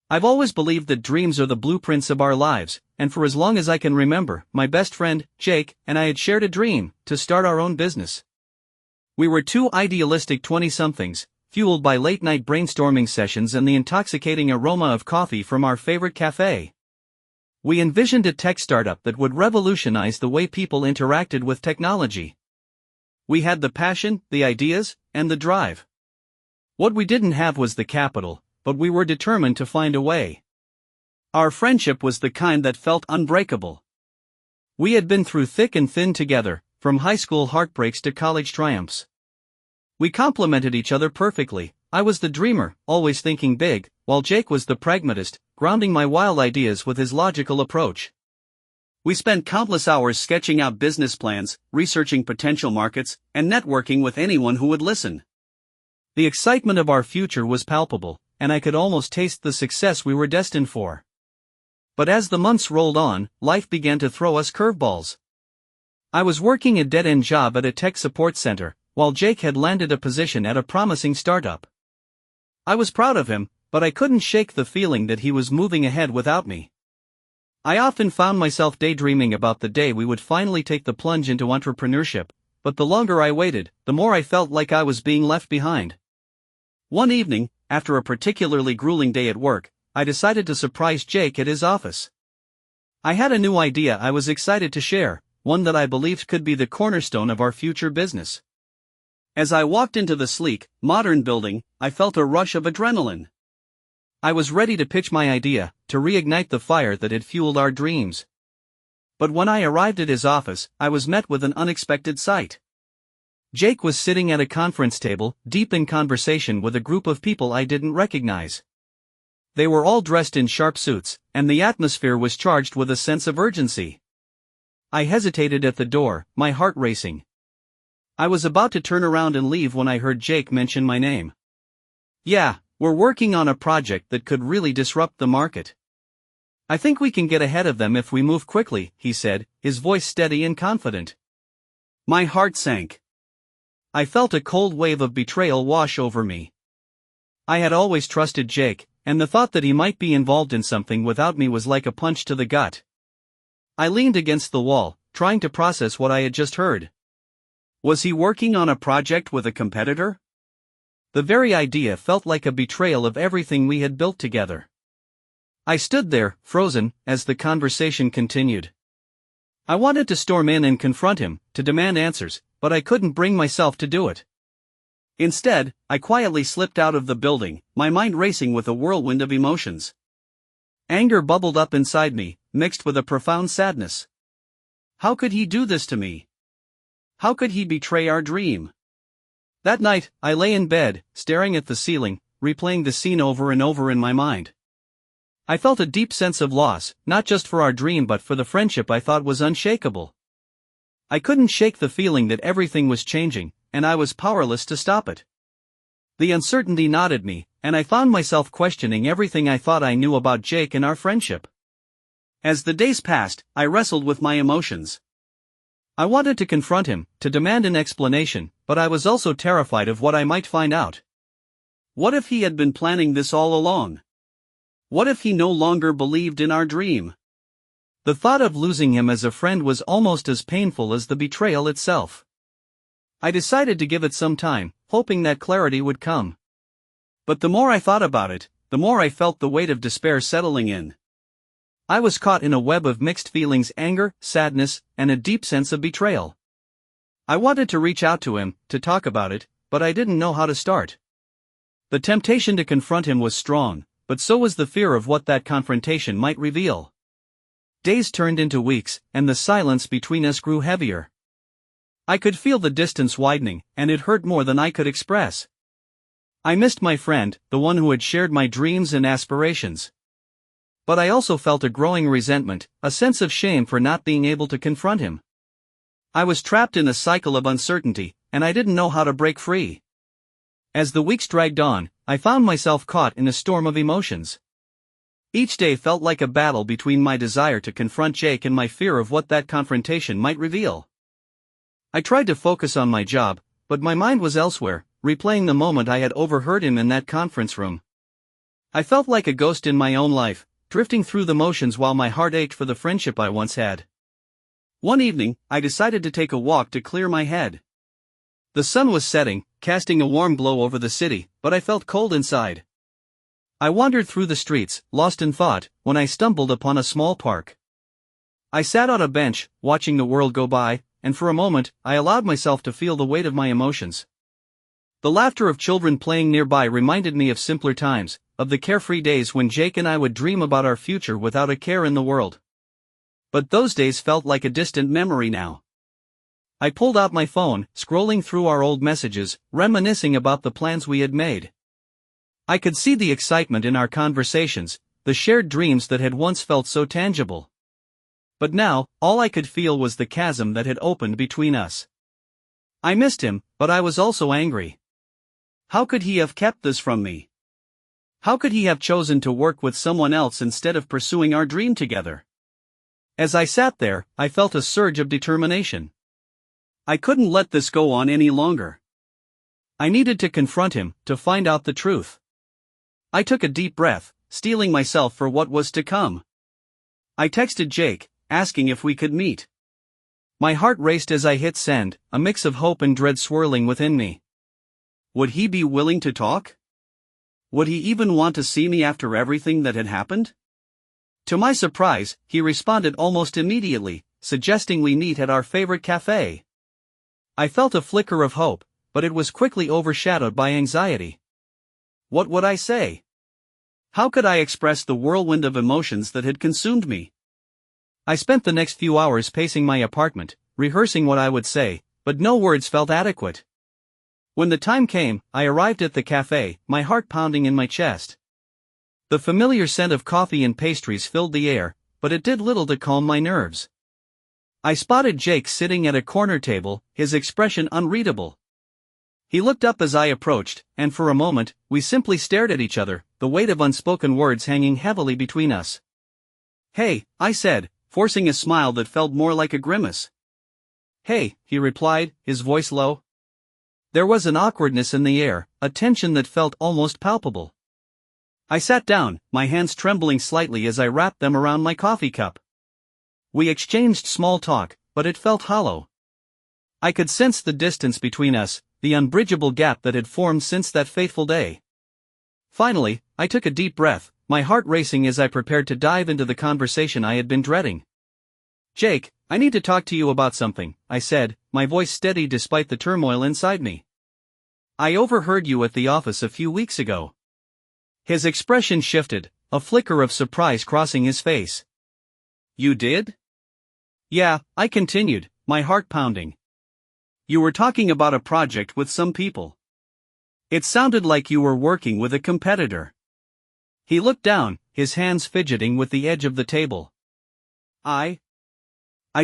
I've always believed that dreams are the blueprints of our lives, and for as long as I can remember, my best friend, Jake, and I had shared a dream to start our own business. We were two idealistic 20-somethings, fueled by late-night brainstorming sessions and the intoxicating aroma of coffee from our favorite cafe. We envisioned a tech startup that would revolutionize the way people interacted with technology. We had the passion, the ideas, and the drive. What we didn't have was the capital, but we were determined to find a way. Our friendship was the kind that felt unbreakable. We had been through thick and thin together, from high school heartbreaks to college triumphs. We complemented each other perfectly. I was the dreamer, always thinking big, while Jake was the pragmatist, grounding my wild ideas with his logical approach. We spent countless hours sketching out business plans, researching potential markets, and networking with anyone who would listen. The excitement of our future was palpable, and I could almost taste the success we were destined for. But as the months rolled on, life began to throw us curveballs. I was working a dead-end job at a tech support center, while Jake had landed a position at a promising startup. I was proud of him, but I couldn't shake the feeling that he was moving ahead without me. I often found myself daydreaming about the day we would finally take the plunge into entrepreneurship, but the longer I waited, the more I felt like I was being left behind. One evening, after a particularly grueling day at work, I decided to surprise Jake at his office. I had a new idea I was excited to share, one that I believed could be the cornerstone of our future business. As I walked into the sleek, modern building, I felt a rush of adrenaline. I was ready to pitch my idea, to reignite the fire that had fueled our dreams. But when I arrived at his office, I was met with an unexpected sight. Jake was sitting at a conference table, deep in conversation with a group of people I didn't recognize. They were all dressed in sharp suits, and the atmosphere was charged with a sense of urgency. I hesitated at the door, my heart racing. I was about to turn around and leave when I heard Jake mention my name. "Yeah, we're working on a project that could really disrupt the market. I think we can get ahead of them if we move quickly," he said, his voice steady and confident. My heart sank. I felt a cold wave of betrayal wash over me. I had always trusted Jake, and the thought that he might be involved in something without me was like a punch to the gut. I leaned against the wall, trying to process what I had just heard. Was he working on a project with a competitor? The very idea felt like a betrayal of everything we had built together. I stood there, frozen, as the conversation continued. I wanted to storm in and confront him, to demand answers, but I couldn't bring myself to do it. Instead, I quietly slipped out of the building, my mind racing with a whirlwind of emotions. Anger bubbled up inside me, mixed with a profound sadness. How could he do this to me? How could he betray our dream? That night, I lay in bed, staring at the ceiling, replaying the scene over and over in my mind. I felt a deep sense of loss, not just for our dream but for the friendship I thought was unshakable. I couldn't shake the feeling that everything was changing, and I was powerless to stop it. The uncertainty knotted me, and I found myself questioning everything I thought I knew about Jake and our friendship. As the days passed, I wrestled with my emotions. I wanted to confront him, to demand an explanation, but I was also terrified of what I might find out. What if he had been planning this all along? What if he no longer believed in our dream? The thought of losing him as a friend was almost as painful as the betrayal itself. I decided to give it some time, hoping that clarity would come. But the more I thought about it, the more I felt the weight of despair settling in. I was caught in a web of mixed feelings: anger, sadness, and a deep sense of betrayal. I wanted to reach out to him, to talk about it, but I didn't know how to start. The temptation to confront him was strong, but so was the fear of what that confrontation might reveal. Days turned into weeks, and the silence between us grew heavier. I could feel the distance widening, and it hurt more than I could express. I missed my friend, the one who had shared my dreams and aspirations. But I also felt a growing resentment, a sense of shame for not being able to confront him. I was trapped in a cycle of uncertainty, and I didn't know how to break free. As the weeks dragged on, I found myself caught in a storm of emotions. Each day felt like a battle between my desire to confront Jake and my fear of what that confrontation might reveal. I tried to focus on my job, but my mind was elsewhere, replaying the moment I had overheard him in that conference room. I felt like a ghost in my own life, drifting through the motions while my heart ached for the friendship I once had. One evening, I decided to take a walk to clear my head. The sun was setting, casting a warm glow over the city, but I felt cold inside. I wandered through the streets, lost in thought, when I stumbled upon a small park. I sat on a bench, watching the world go by, and for a moment, I allowed myself to feel the weight of my emotions. The laughter of children playing nearby reminded me of simpler times, of the carefree days when Jake and I would dream about our future without a care in the world. But those days felt like a distant memory now. I pulled out my phone, scrolling through our old messages, reminiscing about the plans we had made. I could see the excitement in our conversations, the shared dreams that had once felt so tangible. But now, all I could feel was the chasm that had opened between us. I missed him, but I was also angry. How could he have kept this from me? How could he have chosen to work with someone else instead of pursuing our dream together? As I sat there, I felt a surge of determination. I couldn't let this go on any longer. I needed to confront him, to find out the truth. I took a deep breath, steeling myself for what was to come. I texted Jake, asking if we could meet. My heart raced as I hit send, a mix of hope and dread swirling within me. Would he be willing to talk? Would he even want to see me after everything that had happened? To my surprise, he responded almost immediately, suggesting we meet at our favorite cafe. I felt a flicker of hope, but it was quickly overshadowed by anxiety. What would I say? How could I express the whirlwind of emotions that had consumed me? I spent the next few hours pacing my apartment, rehearsing what I would say, but no words felt adequate. When the time came, I arrived at the cafe, my heart pounding in my chest. The familiar scent of coffee and pastries filled the air, but it did little to calm my nerves. I spotted Jake sitting at a corner table, his expression unreadable. He looked up as I approached, and for a moment, we simply stared at each other, the weight of unspoken words hanging heavily between us. "Hey," I said, forcing a smile that felt more like a grimace. "Hey," he replied, his voice low. There was an awkwardness in the air, a tension that felt almost palpable. I sat down, my hands trembling slightly as I wrapped them around my coffee cup. We exchanged small talk, but it felt hollow. I could sense the distance between us, the unbridgeable gap that had formed since that fateful day. Finally, I took a deep breath, my heart racing as I prepared to dive into the conversation I had been dreading. "Jake, I need to talk to you about something," I said, my voice steady despite the turmoil inside me. "I overheard you at the office a few weeks ago." His expression shifted, a flicker of surprise crossing his face. "You did?" "Yeah," I continued, my heart pounding. "You were talking about a project with some people. It sounded like you were working with a competitor." He looked down, his hands fidgeting with the edge of the table. I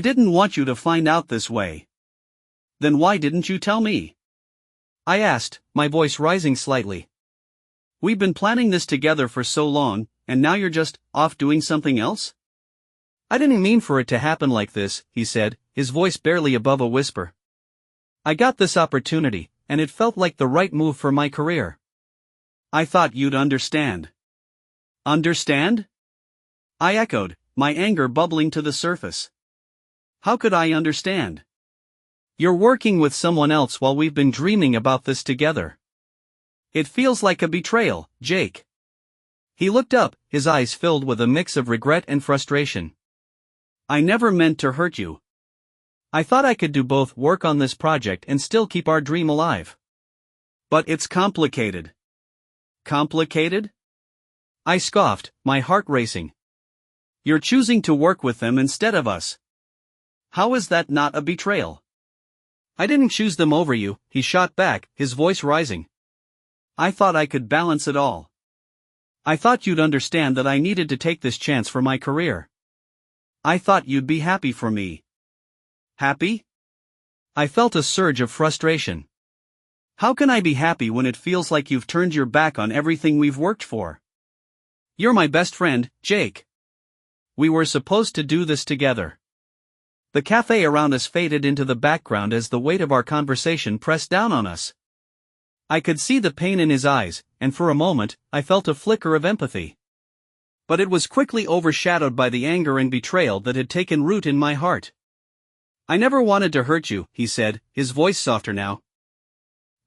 didn't want you to find out this way." "Then why didn't you tell me?" I asked, my voice rising slightly. "We've been planning this together for so long, and now you're just off doing something else?" "I didn't mean for it to happen like this," he said, his voice barely above a whisper. "I got this opportunity, and it felt like the right move for my career." "I thought you'd understand." "Understand?" I echoed, my anger bubbling to the surface. "How could I understand? You're working with someone else while we've been dreaming about this together. It feels like a betrayal, Jake." He looked up, his eyes filled with a mix of regret and frustration. "I never meant to hurt you. I thought I could do both, work on this project and still keep our dream alive. But it's complicated." "Complicated?" I scoffed, my heart racing. "You're choosing to work with them instead of us. How is that not a betrayal?" "I didn't choose them over you," he shot back, his voice rising. "I thought I could balance it all. I thought you'd understand that I needed to take this chance for my career. I thought you'd be happy for me." "Happy?" I felt a surge of frustration. "How can I be happy when it feels like you've turned your back on everything we've worked for? You're my best friend, Jake. We were supposed to do this together." The cafe around us faded into the background as the weight of our conversation pressed down on us. I could see the pain in his eyes, and for a moment, I felt a flicker of empathy. But it was quickly overshadowed by the anger and betrayal that had taken root in my heart. I never wanted to hurt you, he said, his voice softer now.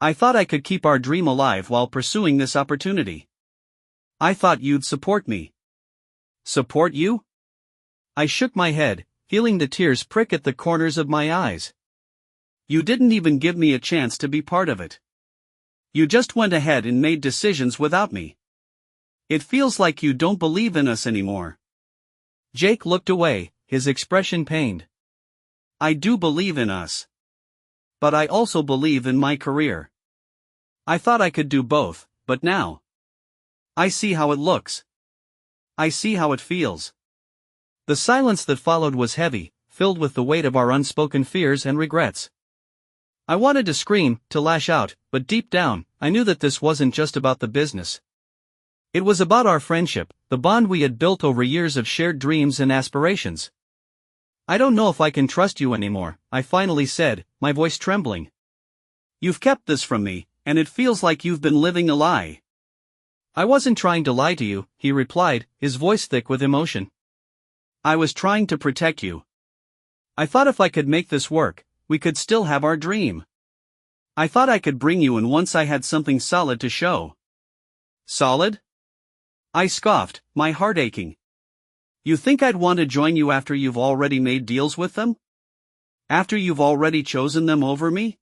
I thought I could keep our dream alive while pursuing this opportunity. I thought you'd support me. Support you? I shook my head, feeling the tears prick at the corners of my eyes. You didn't even give me a chance to be part of it. You just went ahead and made decisions without me. It feels like you don't believe in us anymore. Jake looked away, his expression pained. I do believe in us. But I also believe in my career. I thought I could do both, but now I see how it looks. I see how it feels. The silence that followed was heavy, filled with the weight of our unspoken fears and regrets. I wanted to scream, to lash out, but deep down, I knew that this wasn't just about the business. It was about our friendship, the bond we had built over years of shared dreams and aspirations. I don't know if I can trust you anymore, I finally said, my voice trembling. You've kept this from me, and it feels like you've been living a lie. I wasn't trying to lie to you, he replied, his voice thick with emotion. I was trying to protect you. I thought if I could make this work, we could still have our dream. I thought I could bring you in once I had something solid to show. Solid? I scoffed, my heart aching. You think I'd want to join you after you've already made deals with them? After you've already chosen them over me?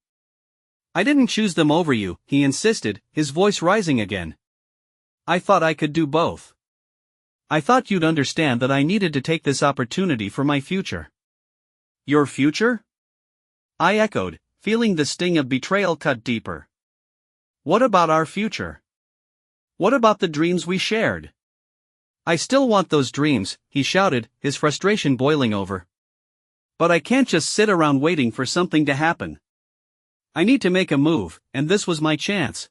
I didn't choose them over you, he insisted, his voice rising again. I thought I could do both. I thought you'd understand that I needed to take this opportunity for my future. Your future? I echoed, feeling the sting of betrayal cut deeper. What about our future? What about the dreams we shared? I still want those dreams, he shouted, his frustration boiling over. But I can't just sit around waiting for something to happen. I need to make a move, and this was my chance.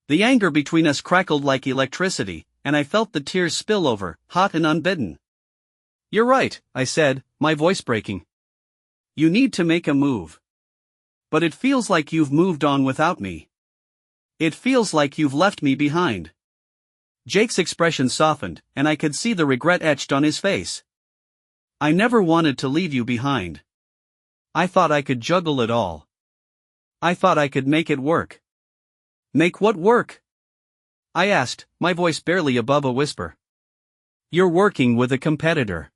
The anger between us crackled like electricity, and I felt the tears spill over, hot and unbidden. You're right, I said, my voice breaking. You need to make a move. But it feels like you've moved on without me. It feels like you've left me behind. Jake's expression softened, and I could see the regret etched on his face. I never wanted to leave you behind. I thought I could juggle it all. I thought I could make it work. Make what work? I asked, my voice barely above a whisper. You're working with a competitor.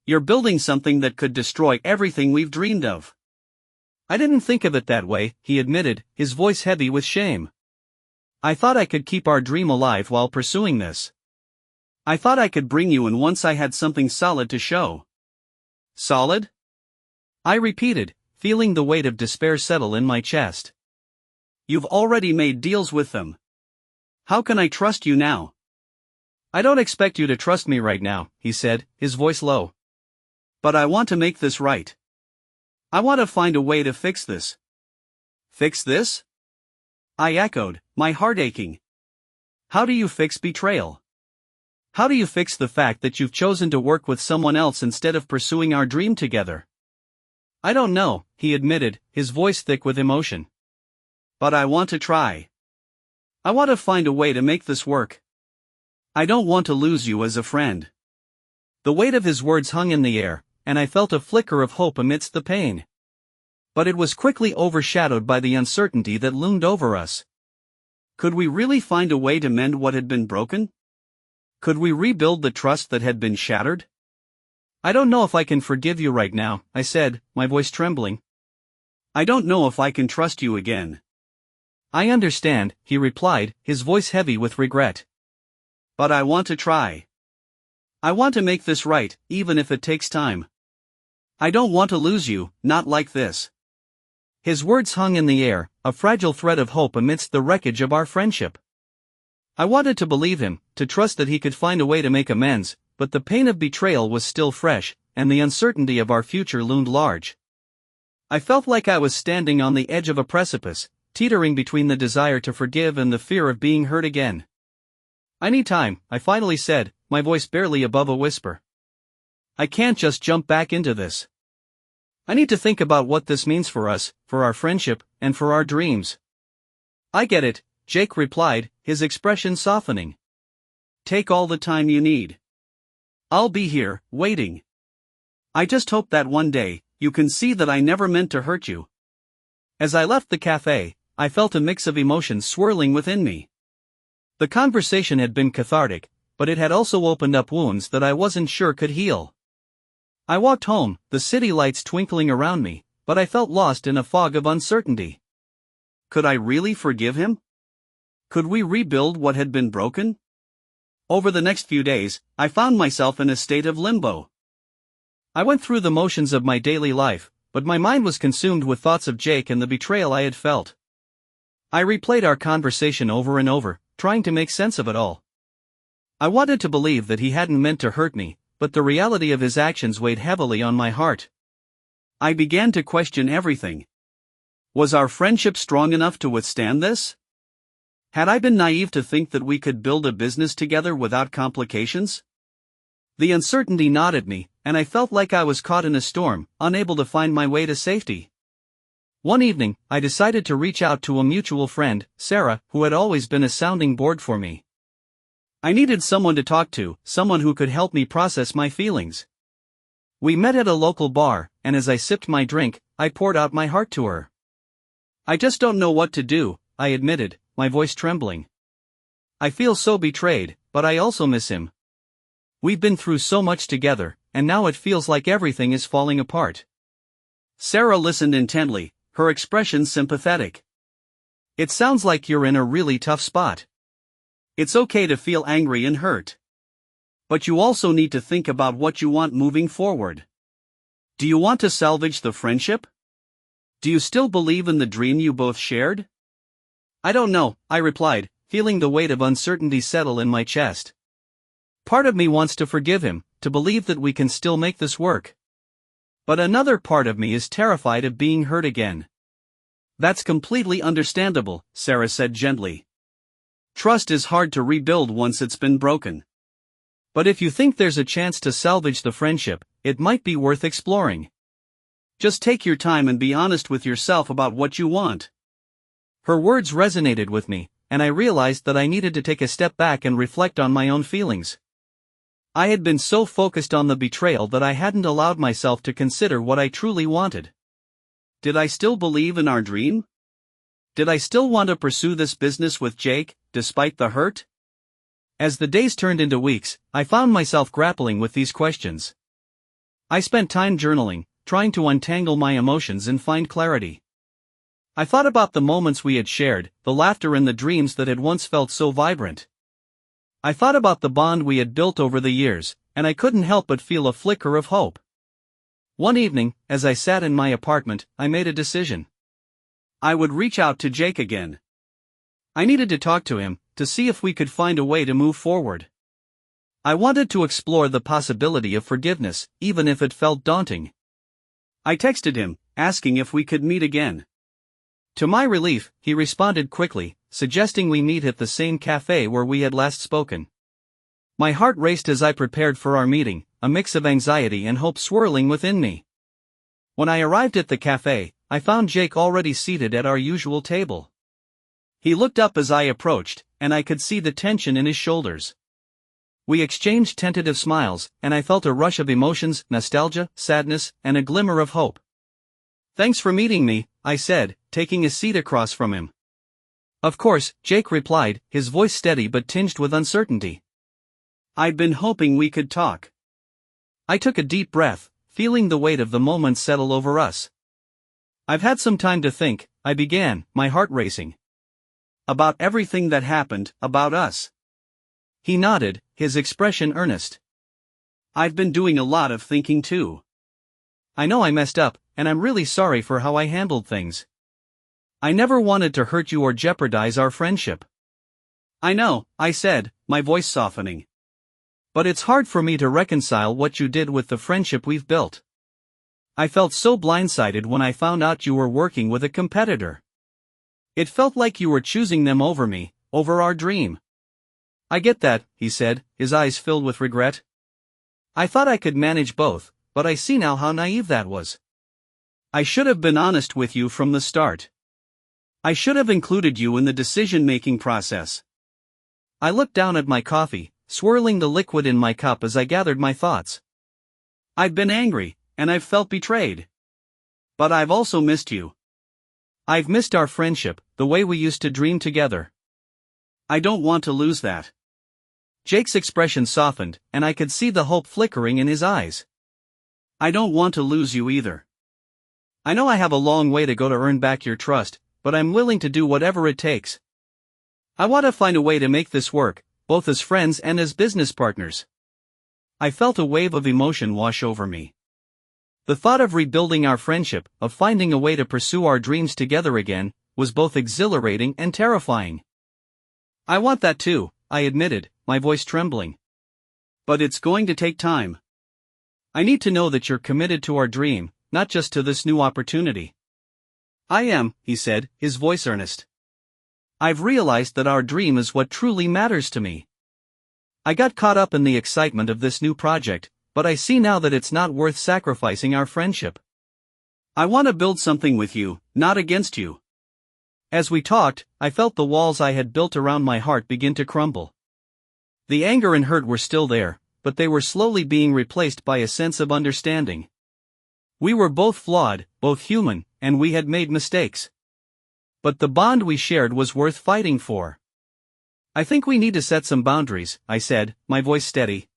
You're building something that could destroy everything we've dreamed of. I didn't think of it that way, he admitted, his voice heavy with shame. I thought I could keep our dream alive while pursuing this. I thought I could bring you in once I had something solid to show. Solid? I repeated, feeling the weight of despair settle in my chest. You've already made deals with them. How can I trust you now? I don't expect you to trust me right now, he said, his voice low. But I want to make this right. I want to find a way to fix this. Fix this? I echoed, my heart aching. How do you fix betrayal? How do you fix the fact that you've chosen to work with someone else instead of pursuing our dream together? I don't know, he admitted, his voice thick with emotion. But I want to try. I want to find a way to make this work. I don't want to lose you as a friend. The weight of his words hung in the air, and I felt a flicker of hope amidst the pain. But it was quickly overshadowed by the uncertainty that loomed over us. Could we really find a way to mend what had been broken? Could we rebuild the trust that had been shattered? I don't know if I can forgive you right now, I said, my voice trembling. I don't know if I can trust you again. I understand, he replied, his voice heavy with regret. But I want to try. I want to make this right, even if it takes time. I don't want to lose you, not like this. His words hung in the air, a fragile thread of hope amidst the wreckage of our friendship. I wanted to believe him, to trust that he could find a way to make amends, but the pain of betrayal was still fresh, and the uncertainty of our future loomed large. I felt like I was standing on the edge of a precipice, teetering between the desire to forgive and the fear of being hurt again. I need time, I finally said, my voice barely above a whisper. I can't just jump back into this. I need to think about what this means for us, for our friendship, and for our dreams. I get it, Jake replied, his expression softening. Take all the time you need. I'll be here, waiting. I just hope that one day, you can see that I never meant to hurt you. As I left the cafe, I felt a mix of emotions swirling within me. The conversation had been cathartic, but it had also opened up wounds that I wasn't sure could heal. I walked home, the city lights twinkling around me, but I felt lost in a fog of uncertainty. Could I really forgive him? Could we rebuild what had been broken? Over the next few days, I found myself in a state of limbo. I went through the motions of my daily life, but my mind was consumed with thoughts of Jake and the betrayal I had felt. I replayed our conversation over and over, trying to make sense of it all. I wanted to believe that he hadn't meant to hurt me, but the reality of his actions weighed heavily on my heart. I began to question everything. Was our friendship strong enough to withstand this? Had I been naive to think that we could build a business together without complications? The uncertainty gnawed at me, and I felt like I was caught in a storm, unable to find my way to safety. One evening, I decided to reach out to a mutual friend, Sarah, who had always been a sounding board for me. I needed someone to talk to, someone who could help me process my feelings. We met at a local bar, and as I sipped my drink, I poured out my heart to her. I just don't know what to do, I admitted, my voice trembling. I feel so betrayed, but I also miss him. We've been through so much together, and now it feels like everything is falling apart. Sarah listened intently, her expression sympathetic. It sounds like you're in a really tough spot. It's okay to feel angry and hurt. But you also need to think about what you want moving forward. Do you want to salvage the friendship? Do you still believe in the dream you both shared? I don't know, I replied, feeling the weight of uncertainty settle in my chest. Part of me wants to forgive him, to believe that we can still make this work. But another part of me is terrified of being hurt again. That's completely understandable, Sarah said gently. Trust is hard to rebuild once it's been broken. But if you think there's a chance to salvage the friendship, it might be worth exploring. Just take your time and be honest with yourself about what you want. Her words resonated with me, and I realized that I needed to take a step back and reflect on my own feelings. I had been so focused on the betrayal that I hadn't allowed myself to consider what I truly wanted. Did I still believe in our dream? Did I still want to pursue this business with Jake, despite the hurt? As the days turned into weeks, I found myself grappling with these questions. I spent time journaling, trying to untangle my emotions and find clarity. I thought about the moments we had shared, the laughter and the dreams that had once felt so vibrant. I thought about the bond we had built over the years, and I couldn't help but feel a flicker of hope. One evening, as I sat in my apartment, I made a decision. I would reach out to Jake again. I needed to talk to him, to see if we could find a way to move forward. I wanted to explore the possibility of forgiveness, even if it felt daunting. I texted him, asking if we could meet again. To my relief, he responded quickly, suggesting we meet at the same cafe where we had last spoken. My heart raced as I prepared for our meeting, a mix of anxiety and hope swirling within me. When I arrived at the cafe, I found Jake already seated at our usual table. He looked up as I approached, and I could see the tension in his shoulders. We exchanged tentative smiles, and I felt a rush of emotions, nostalgia, sadness, and a glimmer of hope. Thanks for meeting me, I said, taking a seat across from him. Of course, Jake replied, his voice steady but tinged with uncertainty. I'd been hoping we could talk. I took a deep breath, feeling the weight of the moment settle over us. I've had some time to think, I began, my heart racing. About everything that happened, about us. He nodded, his expression earnest. I've been doing a lot of thinking too. I know I messed up, and I'm really sorry for how I handled things. I never wanted to hurt you or jeopardize our friendship. I know, I said, my voice softening. But it's hard for me to reconcile what you did with the friendship we've built. I felt so blindsided when I found out you were working with a competitor. It felt like you were choosing them over me, over our dream. I get that, he said, his eyes filled with regret. I thought I could manage both, but I see now how naive that was. I should have been honest with you from the start. I should have included you in the decision-making process. I looked down at my coffee, swirling the liquid in my cup as I gathered my thoughts. I've been angry, and I've felt betrayed. But I've also missed you. I've missed our friendship, the way we used to dream together. I don't want to lose that. Jake's expression softened, and I could see the hope flickering in his eyes. I don't want to lose you either. I know I have a long way to go to earn back your trust, but I'm willing to do whatever it takes. I want to find a way to make this work, both as friends and as business partners. I felt a wave of emotion wash over me. The thought of rebuilding our friendship, of finding a way to pursue our dreams together again, was both exhilarating and terrifying. I want that too, I admitted, my voice trembling. But it's going to take time. I need to know that you're committed to our dream, not just to this new opportunity. I am, he said, his voice earnest. I've realized that our dream is what truly matters to me. I got caught up in the excitement of this new project, but I see now that it's not worth sacrificing our friendship. I want to build something with you, not against you. As we talked, I felt the walls I had built around my heart begin to crumble. The anger and hurt were still there, but they were slowly being replaced by a sense of understanding. We were both flawed, both human, and we had made mistakes. But the bond we shared was worth fighting for. I think we need to set some boundaries, I said, my voice steady.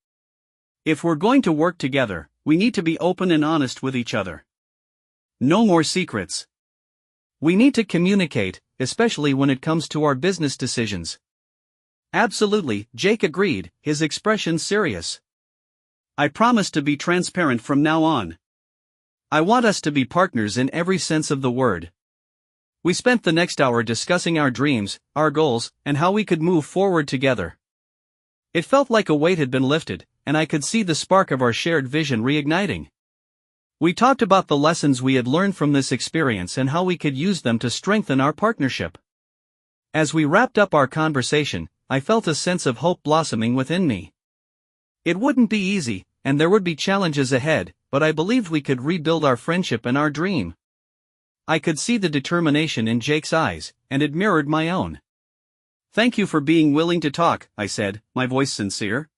If we're going to work together, we need to be open and honest with each other. No more secrets. We need to communicate, especially when it comes to our business decisions. Absolutely, Jake agreed, his expression serious. I promise to be transparent from now on. I want us to be partners in every sense of the word. We spent the next hour discussing our dreams, our goals, and how we could move forward together. It felt like a weight had been lifted, and I could see the spark of our shared vision reigniting. We talked about the lessons we had learned from this experience and how we could use them to strengthen our partnership. As we wrapped up our conversation, I felt a sense of hope blossoming within me. It wouldn't be easy, and there would be challenges ahead, but I believed we could rebuild our friendship and our dream. I could see the determination in Jake's eyes, and it mirrored my own. Thank you for being willing to talk, I said, my voice sincere.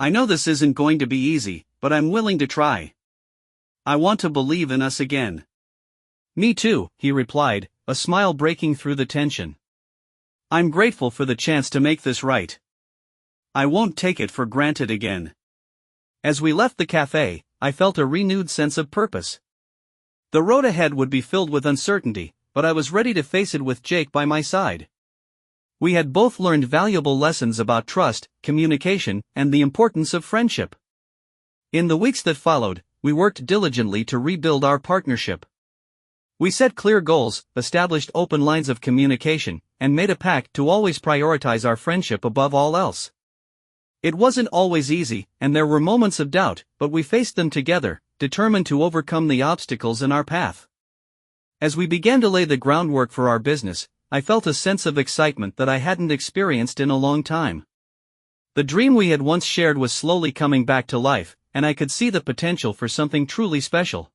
I know this isn't going to be easy, but I'm willing to try. I want to believe in us again. Me too, he replied, a smile breaking through the tension. I'm grateful for the chance to make this right. I won't take it for granted again. As we left the cafe, I felt a renewed sense of purpose. The road ahead would be filled with uncertainty, but I was ready to face it with Jake by my side. We had both learned valuable lessons about trust, communication, and the importance of friendship. In the weeks that followed, we worked diligently to rebuild our partnership. We set clear goals, established open lines of communication, and made a pact to always prioritize our friendship above all else. It wasn't always easy, and there were moments of doubt, but we faced them together, determined to overcome the obstacles in our path. As we began to lay the groundwork for our business, I felt a sense of excitement that I hadn't experienced in a long time. The dream we had once shared was slowly coming back to life, and I could see the potential for something truly special.